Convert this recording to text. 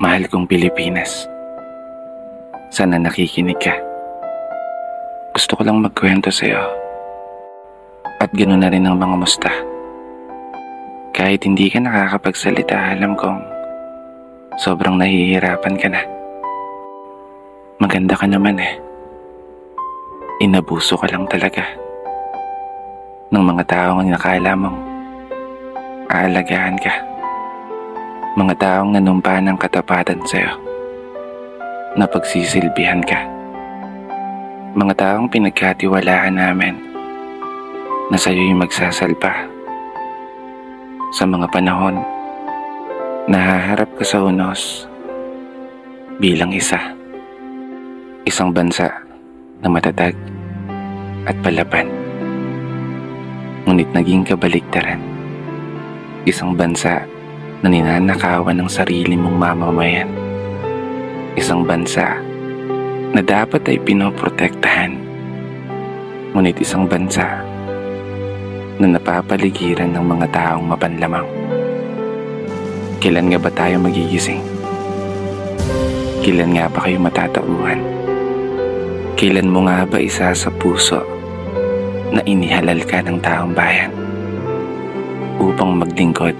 Mahal kong Pilipinas, sana nakikinig ka. Gusto ko lang magkwento sa'yo. At ganoon na rin ang mga musta. Kahit hindi ka nakakapagsalita, alam kong sobrang nahihirapan ka na. Maganda ka naman eh. Inabuso ka lang talaga ng mga taong nakala mong aalagaan ka. Mga taong nanumpa ng katapatan sa'yo, na pagsisilbihan ka. Mga taong pinagkatiwalaan namin na sa'yo'y magsasalpa sa mga panahon na haharap ka sa unos bilang isang bansa na matatag at palaban. Ngunit naging kabaligtaran, isang bansa na ninanakawan ng sarili mong mamamayan. Isang bansa na dapat ay pinoprotektahan. Ngunit isang bansa na napapaligiran ng mga taong mapanlamang. Kailan nga ba tayo magigising? Kailan nga ba kayo matatauhan? Kailan mo nga ba isa sa puso na inihalal ka ng taong bayan upang maglingkod